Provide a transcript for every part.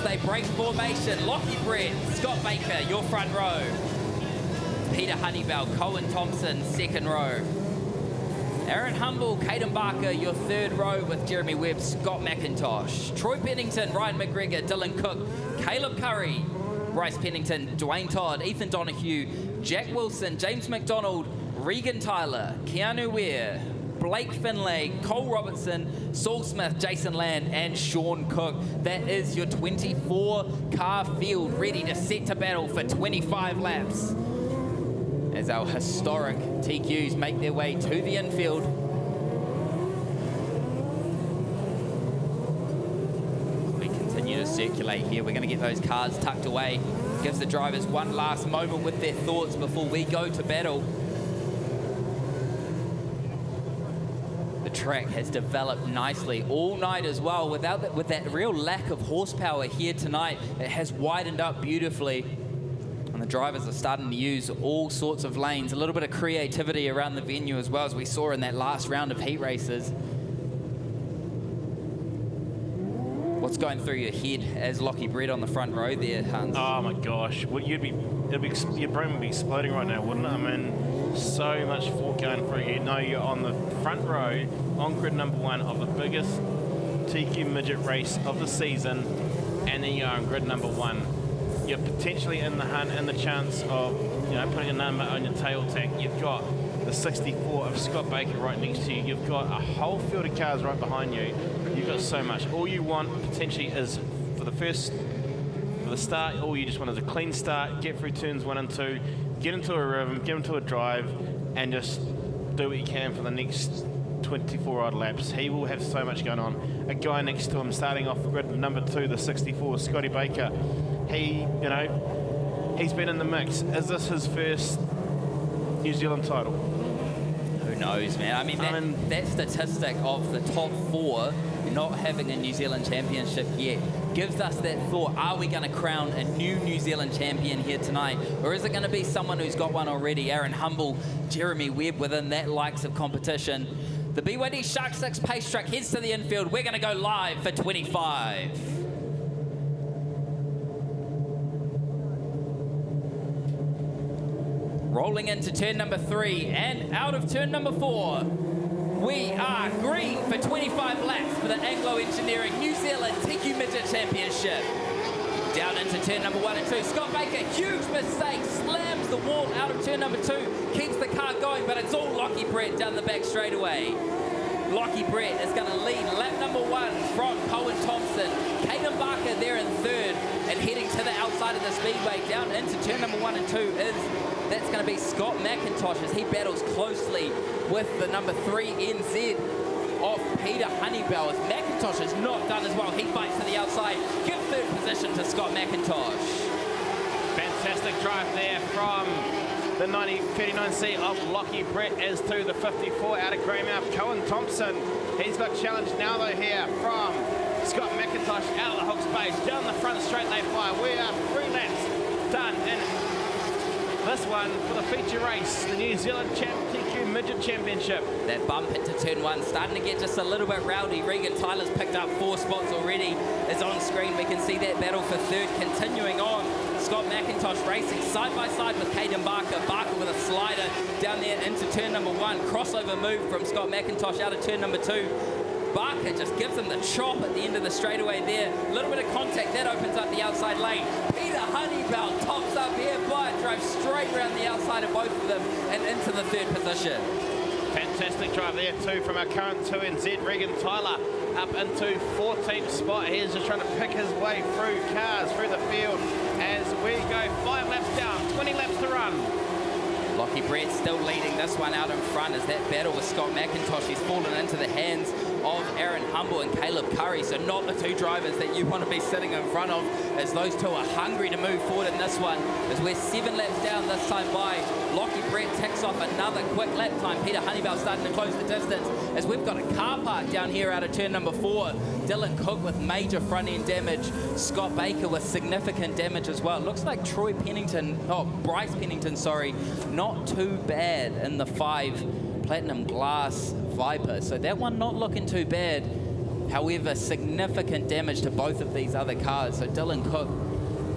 they break formation. Lockie Brett, Scott Baker, your front row. Peter Honeybell, Colin Thompson, second row. Aaron Humble, Caden Barker, your third row with Jeremy Webb, Scott McIntosh. Troy Pennington, Ryan McGregor, Dylan Cook, Caleb Curry, Bryce Pennington, Dwayne Todd, Ethan Donahue, Jack Wilson, James McDonald, Regan Tyler, Keanu Ware, Blake Finlay, Cole Robertson, Saul Smith, Jason Land, and Sean Cook. That is your 24-car field ready to set to battle for 25 laps, as our historic TQs make their way to the infield. We continue to circulate here. We're going to get those cars tucked away. Gives the drivers one last moment with their thoughts before we go to battle. The track has developed nicely all night as well. With that real lack of horsepower here tonight, it has widened up beautifully. And the drivers are starting to use all sorts of lanes, a little bit of creativity around the venue as well, as we saw in that last round of heat races. What's going through your head as Lockie Brett on the front row there, Hans? Oh my gosh, well, your brain would be exploding right now, wouldn't it? I mean, so much thought going through you. No, you're on the front row, on grid number 1 of the biggest TQ midget race of the season, and then you're on grid number 1. You're potentially in the hunt and the chance of, you know, putting a number on your tail tag. You've got the 64 of Scott Baker right next to you. You've got a whole field of cars right behind you. You've got so much. All you want potentially is for the start, all you just want is a clean start, get through turns 1 and 2, get into a rhythm, get into a drive, and just do what you can for the next 24 odd laps. He will have so much going on. A guy next to him starting off grid number 2, the 64, Scotty Baker. He, you know, he's been in the mix. Is this his first New Zealand title? Who knows, man? I mean, that statistic of the top 4 not having a New Zealand championship yet gives us that thought, are we going to crown a new New Zealand champion here tonight? Or is it going to be someone who's got one already? Aaron Humble, Jeremy Webb within that likes of competition. The BYD Shark 6 pace truck heads to the infield. We're going to go live for 25. Rolling into turn number 3 and out of turn number 4. We are green for 25 laps for the Anglo Engineering New Zealand TQ Midget Championship. Down into turn number 1 and 2. Scott Baker, huge mistake, slams the wall out of turn number 2, keeps the car going, but it's all Lockie Brett down the back straightaway. Lockie Brett is going to lead lap number 1 from Colin Thompson. Caden Barker there in third, and heading to the outside of the Speedway down into turn number 1 and 2 that's going to be Scott McIntosh as he battles closely with the number 3 NZ of Peter Honeybell. As McIntosh is not done as well, he fights to the outside. Give third position to Scott McIntosh. Fantastic drive there from the 39C of Lockie Brett as to the 54 out of Greymouth, Colin Thompson. He's got challenged now though here from Scott McIntosh out of the hook space. Down the front straight they fly. We are 3 laps done in this one for the feature race, the New Zealand TQ Midget Championship. That bump into turn 1 starting to get just a little bit rowdy. Regan Tyler's picked up 4 spots already. As on screen we can see that battle for third continuing on. Scott McIntosh racing side by side with Caden Barker. Barker with a slider down there into turn number 1. Crossover move from Scott McIntosh out of turn number 2. Barker just gives him the chop at the end of the straightaway there. A little bit of contact, that opens up the outside lane. Peter Honeybell tops up here, but drives straight around the outside of both of them and into the third position. Fantastic drive there too from our current 2NZ, Regan Tyler, up into 14th spot. He's just trying to pick his way through cars, through the field, as we go 5 laps down, 20 laps to run. Lockie Brett still leading this one out in front as that battle with Scott McIntosh. He's fallen into the hands of Aaron Humble and Caleb Curry, so not the 2 drivers that you want to be sitting in front of, as those 2 are hungry to move forward in this one. As we're 7 laps down this time by, Lockie Brett ticks off another quick lap time. Peter Honeybell starting to close the distance as we've got a car park down here out of turn number 4. Dylan Cook with major front end damage. Scott Baker with significant damage as well. Looks like Bryce Pennington, sorry, not too bad in the 5 Platinum Glass Viper. So that one not looking too bad. However, significant damage to both of these other cars. So Dylan Cook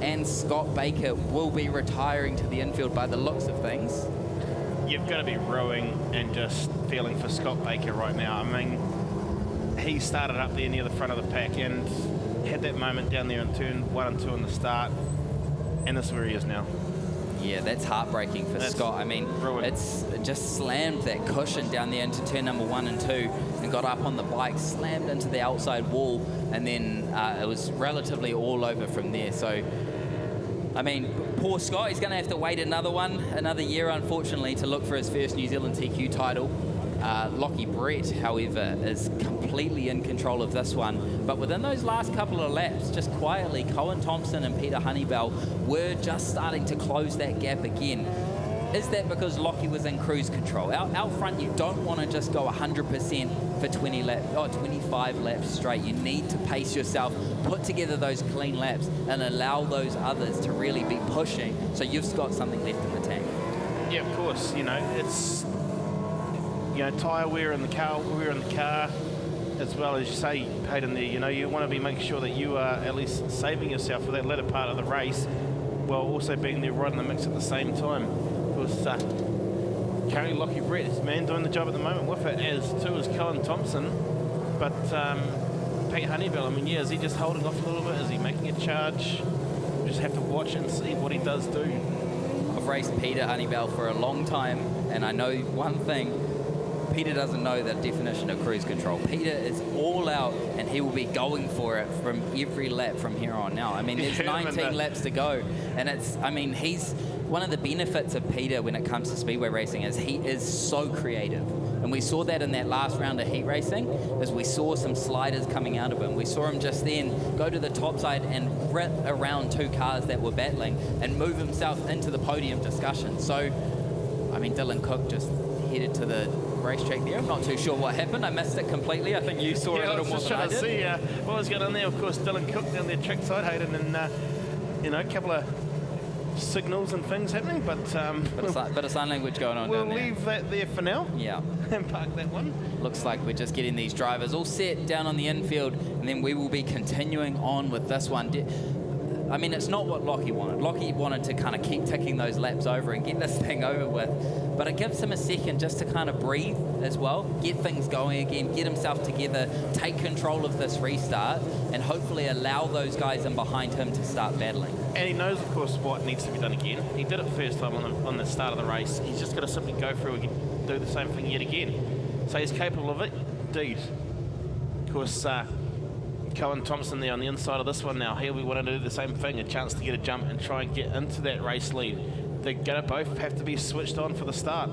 and Scott Baker will be retiring to the infield by the looks of things. You've got to be rowing and just feeling for Scott Baker right now. I mean, he started up there near the front of the pack and had that moment down there in turn 1 and 2 in the start, and this is where he is now. Yeah, that's heartbreaking for Scott. I mean, it's just slammed that cushion down there into turn number 1 and 2 and got up on the bike, slammed into the outside wall, and then it was relatively all over from there. So, I mean, poor Scott, he's going to have to wait another year, unfortunately, to look for his first New Zealand TQ title. Lockie Brett, however, is completely in control of this one. But within those last couple of laps, just quietly, Cohen Thompson and Peter Honeybell were just starting to close that gap again. Is that because Lockie was in cruise control? Out front, you don't want to just go 100% for 25 laps straight. You need to pace yourself, put together those clean laps, and allow those others to really be pushing so you've got something left in the tank. Yeah, of course. You know, it's... You know, tyre wear in the car, as well as you say, Hayden, there, you know, you want to be making sure that you are at least saving yourself for that latter part of the race, while also being there right in the mix at the same time. Because currently Lockie Brett is doing the job at the moment with it, as too is Colin Thompson. But Pete Honeybell, I mean, yeah, is he just holding off a little bit? Is he making a charge? We just have to watch and see what he does do. I've raced Peter Honeybell for a long time, and I know one thing. Peter doesn't know the definition of cruise control. Peter is all out, and he will be going for it from every lap from here on out. I mean, there's 19 laps to go, and he's one of the benefits of Peter when it comes to speedway racing is he is so creative. And we saw that in that last round of heat racing, as we saw some sliders coming out of him. We saw him just then go to the top side and rip around 2 cars that were battling and move himself into the podium discussion. So, I mean, Dylan Cook just headed to the racetrack there. I'm not too sure what happened. I missed it completely. I think you saw it a little more than I did. See what was going on there. Of course, Dylan Cook down there trackside, Hayden, and you know, a couple of signals and things happening, but bit of sign language going on down there. We'll leave that there for now. Yeah. And park that one. Looks like we're just getting these drivers all set down on the infield, and then we will be continuing on with this one. I mean, it's not what Lockie wanted. Lockie wanted to kind of keep ticking those laps over and get this thing over with. But it gives him a second just to kind of breathe as well, get things going again, get himself together, take control of this restart, and hopefully allow those guys in behind him to start battling. And he knows, of course, what needs to be done again. He did it first time on the start of the race. He's just got to simply go through and do the same thing yet again. So he's capable of it, indeed. Of course, Cohen Thompson there on the inside of this one now. He'll be wanting to do the same thing, a chance to get a jump and try and get into that race lead. They're going to both have to be switched on for the start.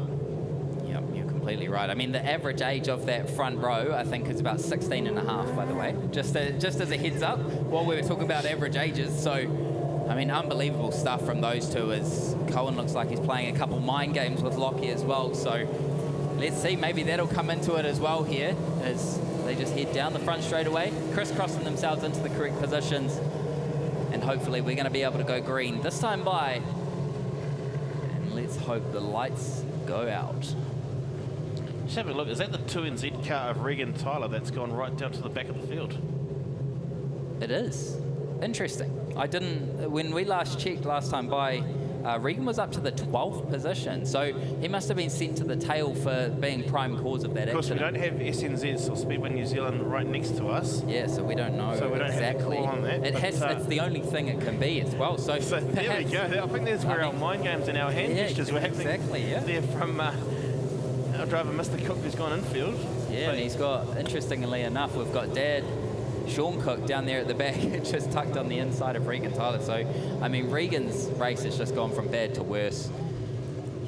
Yep, you're completely right. I mean, the average age of that front row, I think, is about 16 and a half, by the way. Just as a heads up, while we were talking about average ages. So, I mean, unbelievable stuff from those two, as Cohen looks like he's playing a couple mind games with Lockie as well. So, let's see, maybe that'll come into it as well here, as they just head down the front straight away, crisscrossing themselves into the correct positions, and hopefully we're going to be able to go green this time by. And let's hope the lights go out. Just have a look. Is that the 2NZ car of Regan Tyler that's gone right down to the back of the field? It is. Interesting. When we last checked last time by, Regan was up to the 12th position, so he must have been sent to the tail for being prime cause of that accident. Of course, we don't have SNZ or Speedway New Zealand right next to us. Yeah, so we don't know so we don't exactly. Have a call on that, it's the only thing it can be as well. So there we go. I think that's where our mind games and our hand gestures were happening. Exactly, yeah. There from our driver, Mr. Cook, who's gone infield. Yeah, and he's got, interestingly enough, we've got Dad, Sean Cook down there at the back, just tucked on the inside of Regan Tyler. So, I mean, Regan's race has just gone from bad to worse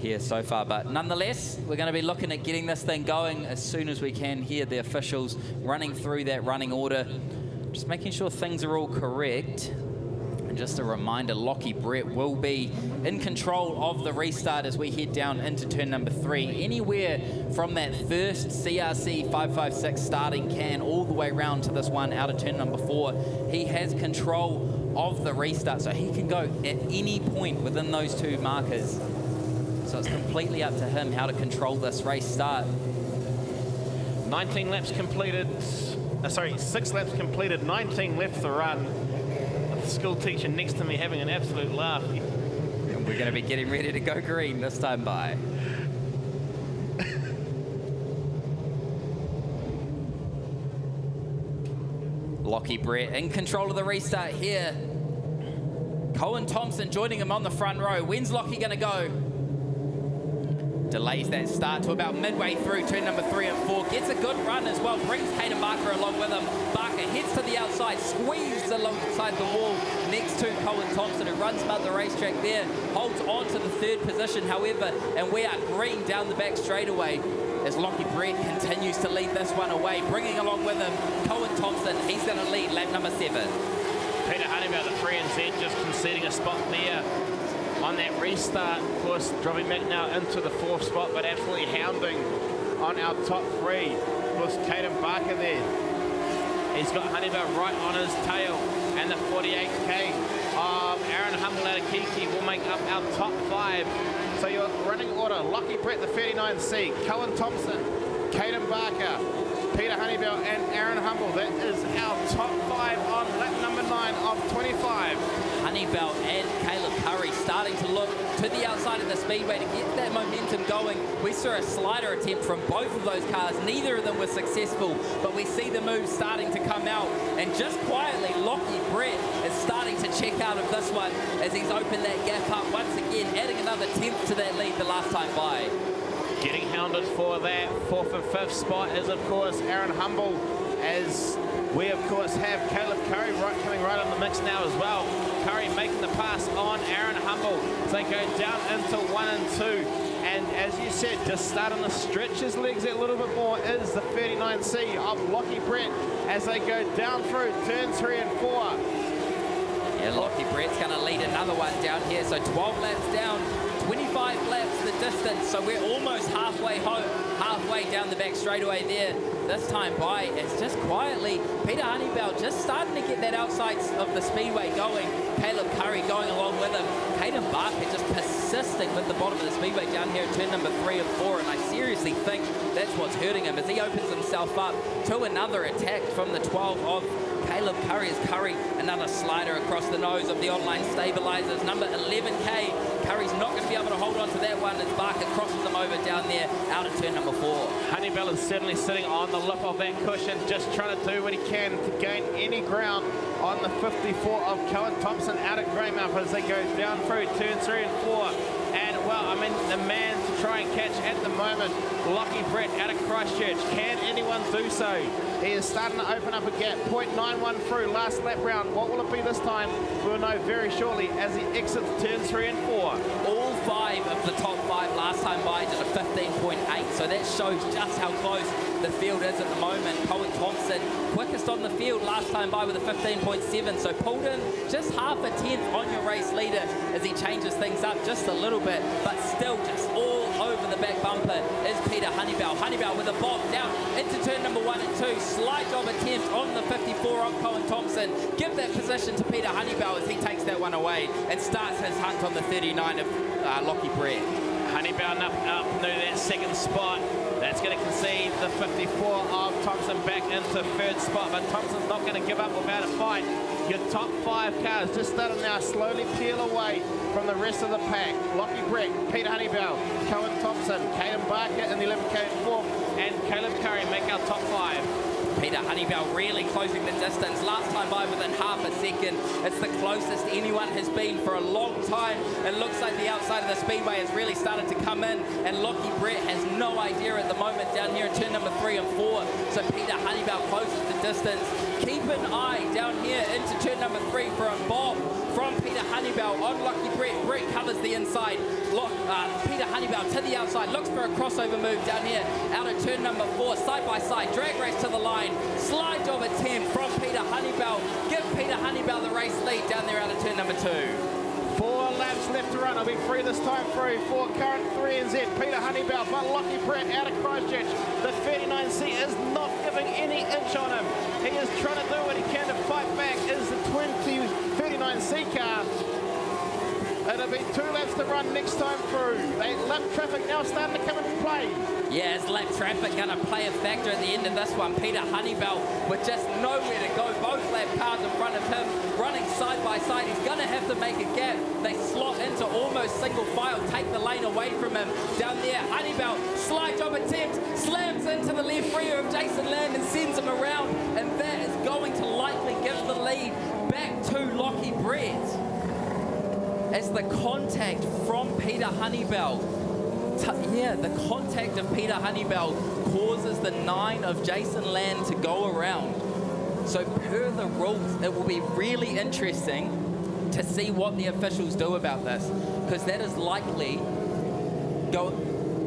here so far. But nonetheless, we're going to be looking at getting this thing going as soon as we can. Hear the officials running through that running order, just making sure things are all correct. And just a reminder, Lockie Brett will be in control of the restart as we head down into turn number 3. Anywhere from that first CRC 556 starting can all the way round to this one out of turn number 4. He has control of the restart, so he can go at any point within those 2 markers. So it's completely up to him how to control this race start. 19 laps completed sorry, 6 laps completed, 19 left to run. The school teacher next to me having an absolute laugh. And we're going to be getting ready to go green this time by. Lockie Brett in control of the restart here. Cohen Thompson joining him on the front row. When's Lockie going to go? Delays that start to about midway through turn number 3 and 4. Gets a good run as well. Brings Caden Barker along with him. Barker heads to the outside, squeezes alongside the wall next to Cohen Thompson, who runs about the racetrack there. Holds on to the 3rd position, however, and we are green down the back straightaway as Lockie Brett continues to lead this one away. Bringing along with him Cohen Thompson. He's going to lead lap number 7. Peter Honeybell, the 3 and Z, just conceding a spot there on that restart. Of course, dropping back now into the 4th spot, but absolutely hounding on our top 3. Of course, Caden Barker there. He's got Honeybell right on his tail, and the 48K of Aaron Humble out of Kiki will make up our top 5. So your running order: Lockie Brett, the 39C, Cohen Thompson, Caden Barker, Peter Honeybell, and Aaron Humble. That is our top 5 on lap number 9 of 25. Honeybell and Caleb Curry starting to look to the outside of the Speedway to get that momentum going. We saw a slider attempt from both of those cars. Neither of them were successful, but we see the moves starting to come out. And just quietly, Lockie Brett is starting to check out of this one as he's opened that gap up once again, adding another 10th to that lead the last time by. Getting hounded for that 4th and 5th spot is, of course, Aaron Humble, as we, of course, have Caleb Curry coming right on the mix now as well. Curry making the pass on Aaron Humble. So they go down into 1 and 2. And as you said, just starting to stretch his legs a little bit more is the 39C of Lockie Brett as they go down through turns 3 and 4. Yeah, Lockie Brett's going to lead another one down here. So 12 laps down, 25 laps the distance. So we're almost halfway home, halfway down the back straightaway there. This time by, it's just quietly Peter Honeybell just starting to get that outside of the Speedway going. Caleb Curry going along with him. Caden Barker just persisting with the bottom of the Speedway down here at turn number 3 and 4. And I seriously think that's what's hurting him as he opens himself up to another attack from the 12 of Caleb Curry as Curry, another slider across the nose of the online stabilizers. Number 11K, Curry's not going to be able to hold on to that one as Barker crosses them over down there out of turn number 4. Honeybell is certainly sitting on the lip of that cushion, just trying to do what he can to gain any ground on the 54 of Cohen Thompson out of Greymouth as they go down through turns 3 and 4. And, well, I mean, the man to try and catch at the moment, Lockie Brett out of Christchurch. Can anyone do so? He is starting to open up a gap. 0.91 through last lap round. What will it be this time? We'll know very shortly as he exits turns 3 and 4. All 5 of the top 5 last time by did a 15.8, so that shows just how close the field is at the moment. Cohen Thompson, quickest on the field last time by with a 15.7, so pulled in just half a 10th on your race leader as he changes things up just a little bit, but still just all over the back bumper is Peter Honeybell. Honeybell with a bob down into turn number 1 and 2. Slight job attempt on the 54 of Cohen Thompson. Give that position to Peter Honeybell as he takes that one away and starts his hunt on the 39 of Lockie Brett. Honeybell up to that 2nd spot. That's going to concede the 54 of Thompson back into 3rd spot, but Thompson's not going to give up without a fight. Your top 5 cars just starting now slowly peel away from the rest of the pack. Lockie Brett, Peter Honeybell, Cohen Thompson, Caden Barker in the 11K 4th, and Caleb Curry make our top 5. Peter Honeybell really closing the distance. Last time by within half a second. It's the closest anyone has been for a long time. It looks like the outside of the Speedway has really started to come in, and Lockie Brett has no idea at the moment down here in turn number 3 and 4. So Peter Honeybell closes the distance. Keep an eye down here into turn number 3 for a bob from Peter Honeybell on Lockie Brett. Brett covers the inside. Peter Honeybell to the outside, looks for a crossover move down here out of turn number 4, side by side, drag race to the line, slide job attempt from Peter Honeybell. Give Peter Honeybell the race lead down there out of turn number 2. 4 laps left to run. I'll be free this time through for current 3 and Z. Peter Honeybell, but Lockie Brett out of Christchurch. The 39C is not giving any inch on him. He is trying to do what he can to fight back. Is the 39C car It'll be 2 laps to run next time through. Lap traffic now starting to come into play. Yeah, is lap traffic going to play a factor at the end of this one? Peter Honeybell with just nowhere to go. Both lap cars in front of him running side by side. He's going to have to make a gap. They slot into almost single file, take the lane away from him. Down there, Honeybell, slide job attempt, slams into the left rear of Jason Land and sends him around. And that is going to likely give the lead back to Lockie Brett. As the contact from Peter Honeybell, the contact of Peter Honeybell causes the 9 of Jason Land to go around. So per the rules, it will be really interesting to see what the officials do about this, because that is likely,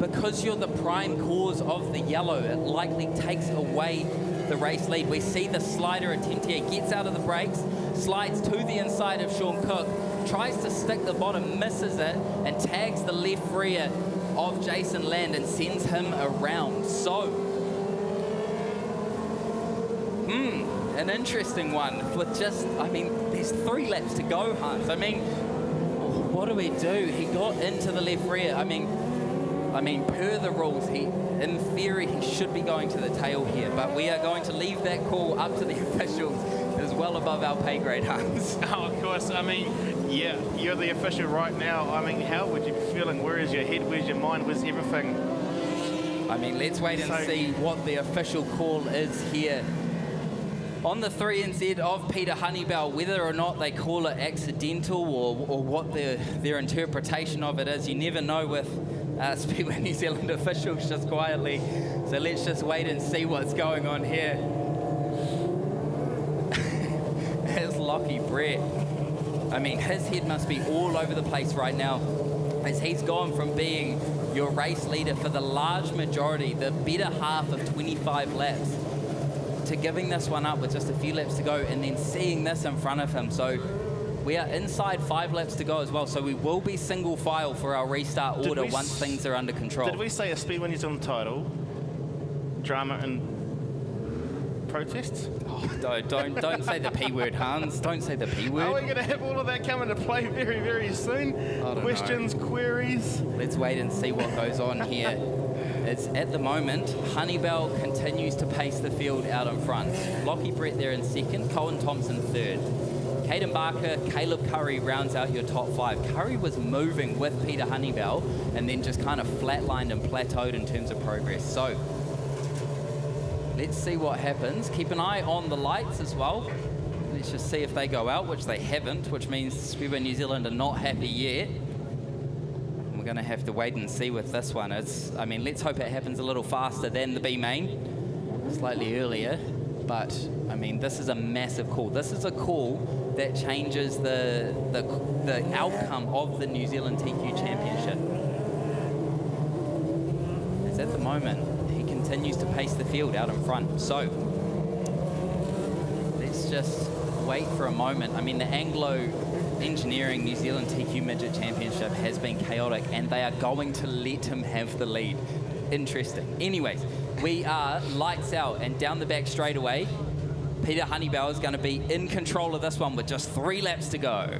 because you're the prime cause of the yellow, it likely takes away the race lead. We see the slider attempt here, gets out of the brakes, slides to the inside of Sean Cook, tries to stick the bottom, misses it, and tags the left rear of Jason Land and sends him around. So, an interesting one with just, I mean, there's 3 laps to go, Hans. I mean, what do we do? He got into the left rear. I mean, per the rules, in theory, he should be going to the tail here, but we are going to leave that call up to the officials. Is well above our pay grade, Hans. Oh, of course. I mean, yeah, you're the official right now. I mean, how would you be feeling? Where is your head? Where's your mind? Where's everything? I mean, let's wait and see what the official call is here. On the 3NZ of Peter Honeybell, whether or not they call it accidental or what their interpretation of it is, you never know with Speedway New Zealand officials just quietly. So let's just wait and see what's going on here. As Lockie Brett, I mean, his head must be all over the place right now, as he's gone from being your race leader for the large majority, the better half of 25 laps, to giving this one up with just a few laps to go and then seeing this in front of him. So we are inside 5 laps to go as well, so we will be single file for our restart order once things are under control. Did we say a Speedway New Zealand title? Drama and protests? Oh, don't say the P word, Hans. Don't say the P word. Are we going to have all of that come into play very, very soon? Questions, queries? Let's wait and see what goes on here. It's at the moment, Honeybell continues to pace the field out in front. Lockie Brett there in second, Colin Thompson third. Caden Barker, Caleb Curry rounds out your top 5. Curry was moving with Peter Honeybell and then just kind of flatlined and plateaued in terms of progress. So let's see what happens. Keep an eye on the lights as well. Let's just see if they go out, which they haven't, which means Speedway New Zealand are not happy yet. We're going to have to wait and see with this one. I mean, let's hope it happens a little faster than the B main, slightly earlier. But, I mean, this is a massive call. This is a call that changes the outcome of the New Zealand TQ Championship. As at the moment, he continues to pace the field out in front. So, let's just wait for a moment. I mean, the Anglo Engineering New Zealand TQ Midget Championship has been chaotic, and they are going to let him have the lead. Interesting. Anyways, we are lights out, and down the back straightaway, Peter Honeybell is going to be in control of this one with just 3 laps to go.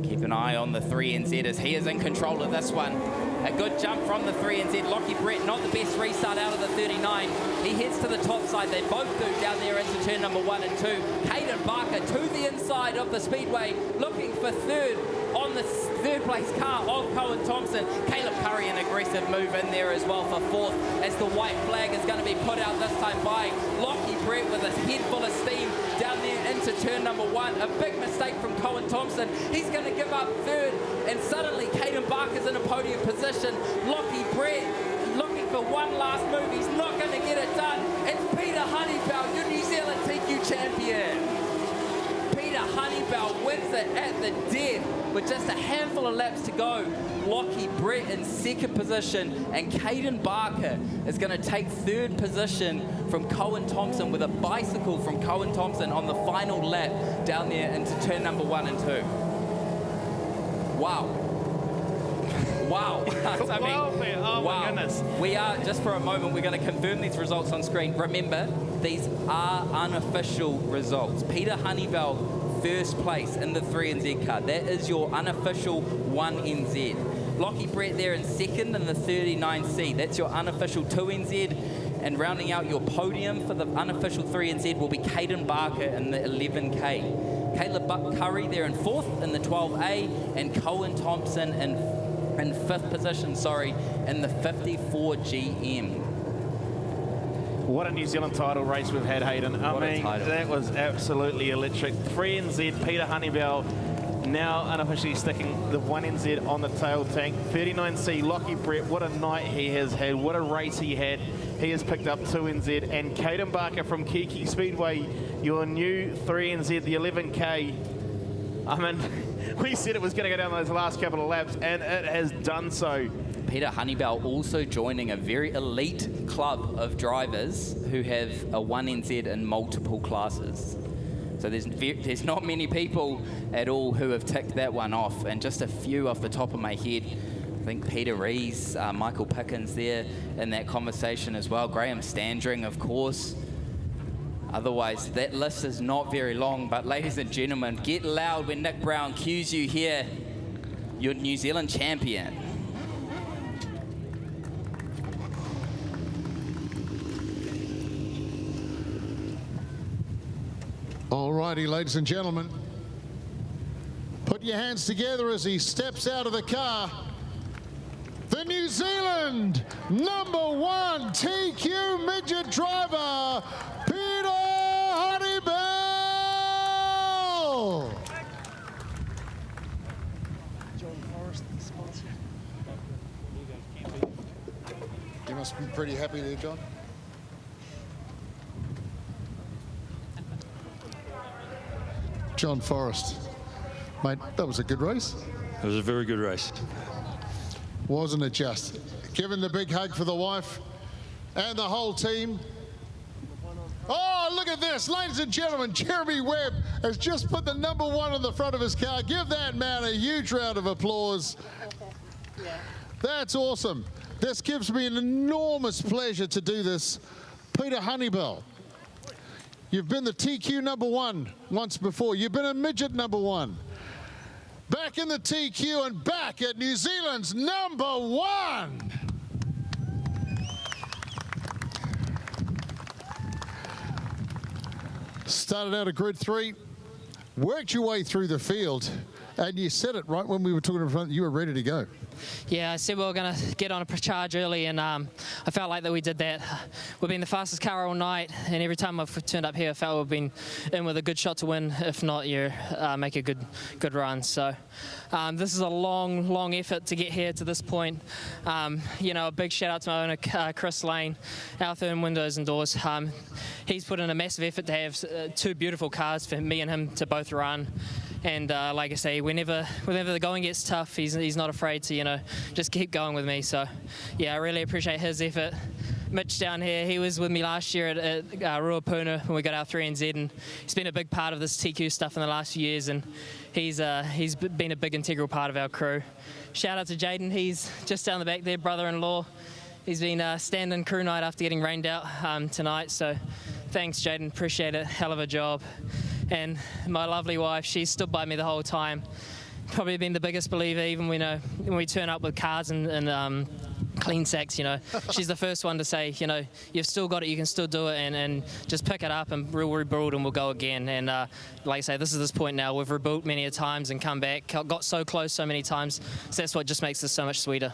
Keep an eye on the 3NZ as he is in control of this one. A good jump from the 3NZ. Lockie Brett, not the best restart out of the 39. He heads to the top side. They both do down there into turn number 1 and 2. Caden Barker to the inside of the Speedway, looking for third on the third place car of Colin Thompson. Caleb Curry, an aggressive move in there as well for 4th, as the white flag is going to be put out this time by Lockie Brett with a head full of steam down there into turn number 1. A big mistake from Colin Thompson. He's going to give up third, and suddenly Caden Barker's in a podium position. Lockie Brett looking for one last move. He's not going to get it done. It's Peter Honeybell, your New Zealand TQ champion. Peter Honeybell wins it at the death with just a handful of laps to go. Lockie Brett in second position, and Caden Barker is going to take third position from Colin Thompson with a bicycle from Colin Thompson on the final lap down there into turn number 1 and 2. Wow. Wow. I mean, oh wow. My goodness. We are, just for a moment, we're going to confirm these results on screen. Remember, these are unofficial results. Peter Honeybell, first place in the 3NZ car. That is your unofficial 1NZ. Lockie Brett there in second in the 39C. That's your unofficial 2NZ. And rounding out your podium for the unofficial 3NZ will be Caden Barker in the 11K. Caleb Curry there in fourth in the 12A, and Cohen Thompson in fifth position, in the 54 GM. What a New Zealand title race we've had, Hayden. I mean, that was absolutely electric. 3NZ, Peter Honeybell, now unofficially sticking the 1NZ on the tail tank. 39C, Lockie Brett, what a night he has had. What a race he had. He has picked up 2NZ. And Caden Barker from Kiki Speedway, your new 3NZ, the 11K. I mean, we said it was going to go down those last couple of laps, and it has done so. Peter Honeybell also joining a very elite club of drivers who have a 1NZ in multiple classes. So there's not many people at all who have ticked that one off, and just a few off the top of my head. I think Peter Rees, Michael Pickens there in that conversation as well. Graham Standring, of course. Otherwise, that list is not very long, but ladies and gentlemen, get loud when Nick Brown cues you here, your New Zealand champion. All righty, ladies and gentlemen, put your hands together as he steps out of the car. The New Zealand #1 TQ midget driver, Peter Honeybell. John Forrest, the sponsor. You must be pretty happy there, John. John Forrest. Mate, that was a good race. It was a very good race. Wasn't it just? Giving the big hug for the wife and the whole team. Oh, look at this. Ladies and gentlemen, Jeremy Webb has just put the #1 on the front of his car. Give that man a huge round of applause. That's awesome. This gives me an enormous pleasure to do this. Peter Honeybell, you've been the TQ #1 once before. You've been a midget #1. Back in the TQ and back at New Zealand's #1. Started out at grid 3, worked your way through the field, and you said it right when we were talking in front, you were ready to go. Yeah, I said we were going to get on a charge early, and I felt like that we did that. We've been the fastest car all night, and every time I've turned up here, I felt we've been in with a good shot to win. If not, you make a good run. So this is a long effort to get here to this point. You know, a big shout out to my owner, Chris Lane, Althorn Windows and Doors. He's put in a massive effort to have two beautiful cars for me and him to both run. And like I say, whenever the going gets tough, he's not afraid to, you know, just keep going with me. So, yeah, I really appreciate his effort. Mitch down here, he was with me last year at Ruapuna when we got our 3NZ, and he's been a big part of this TQ stuff in the last few years, and he's been a big integral part of our crew. Shout out to Jaden, he's just down the back there, brother-in-law. He's been standing crew night after getting rained out tonight, so thanks Jaden, appreciate it, hell of a job. And my lovely wife, she stood by me the whole time. Probably been the biggest believer, even when we turn up with cars and clean sacks, you know. She's the first one to say, you know, you've still got it, you can still do it, and just pick it up and we'll rebuild and we'll go again. And like I say, this is this point now. We've rebuilt many a times and come back, got so close so many times. So that's what just makes this so much sweeter.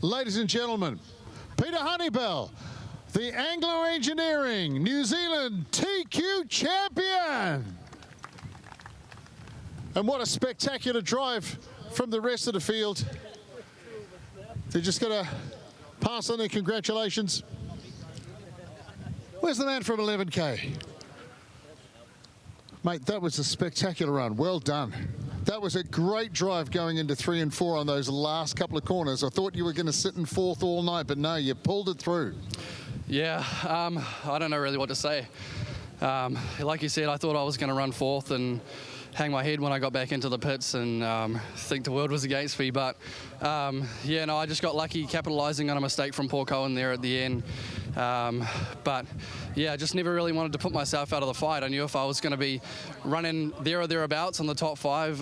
Ladies and gentlemen, Peter Honeybell, the Anglo Engineering New Zealand TQ champion. And what a spectacular drive from the rest of the field. They're just going to pass on their congratulations. Where's the man from 11K? Mate, that was a spectacular run. Well done. That was a great drive going into 3 and 4 on those last couple of corners. I thought you were going to sit in 4th all night, but no, you pulled it through. Yeah, I don't know really what to say. Like you said, I thought I was going to run 4th and hang my head when I got back into the pits and think the world was against me. But yeah, no, I just got lucky capitalising on a mistake from Paul Cohen there at the end. But yeah, I just never really wanted to put myself out of the fight. I knew if I was going to be running there or thereabouts on the top 5,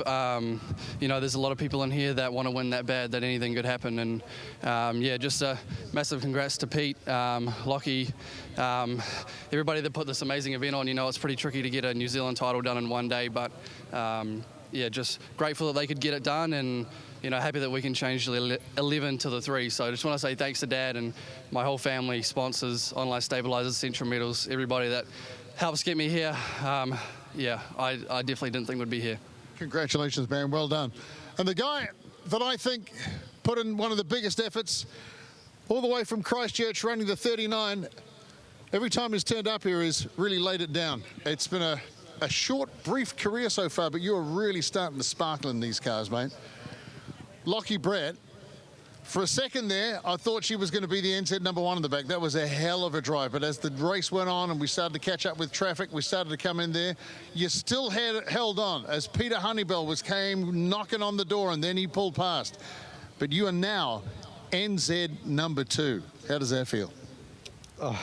you know, there's a lot of people in here that want to win that bad, that anything could happen. And yeah, just a massive congrats to Pete, Lockie, everybody that put this amazing event on. You know, it's pretty tricky to get a New Zealand title done in one day, but yeah, just grateful that they could get it done, and you know, happy that we can change the 11 to the 3. So I just want to say thanks to Dad and my whole family, sponsors, Online Stabilizers, Central Metals, everybody that helps get me here. Yeah, I definitely didn't think we'd be here. Congratulations, man. Well done. And the guy that I think put in one of the biggest efforts all the way from Christchurch, running the 39, every time he's turned up here, he's really laid it down. It's been a short, brief career so far, but you're really starting to sparkle in these cars, mate. Lockie Brett, for a second there, I thought she was going to be the NZ #1 in the back. That was a hell of a drive. But as the race went on and we started to catch up with traffic, we started to come in there, you still held on as Peter Honeybell came knocking on the door, and then he pulled past. But you are now NZ #2. How does that feel? Oh,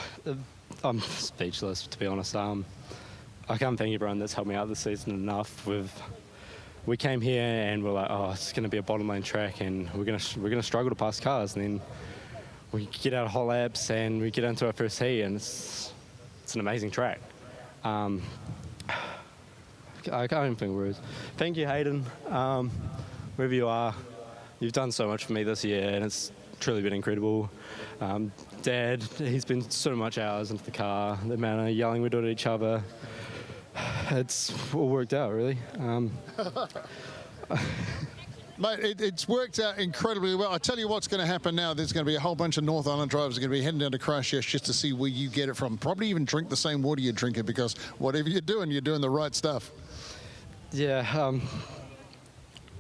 I'm speechless, to be honest. I can't thank everyone that's helped me out this season enough. We came here and we're like, oh, it's going to be a bottom lane track, and we're going to struggle to pass cars. And then we get out of hot laps and we get into our first heat, and it's an amazing track. I can't even think of words. Thank you, Hayden. Wherever you are, you've done so much for me this year, and it's truly been incredible. Dad, he's been so much hours into the car, the amount of yelling we do at each other. It's all worked out, really. Mate, it's worked out incredibly well. I tell you what's going to happen now. There's going to be a whole bunch of North Island drivers are going to be heading down to Christchurch just to see where you get it from. Probably even drink the same water you're drinking, because whatever you're doing the right stuff. Yeah,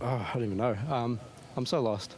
I don't even know. I'm so lost.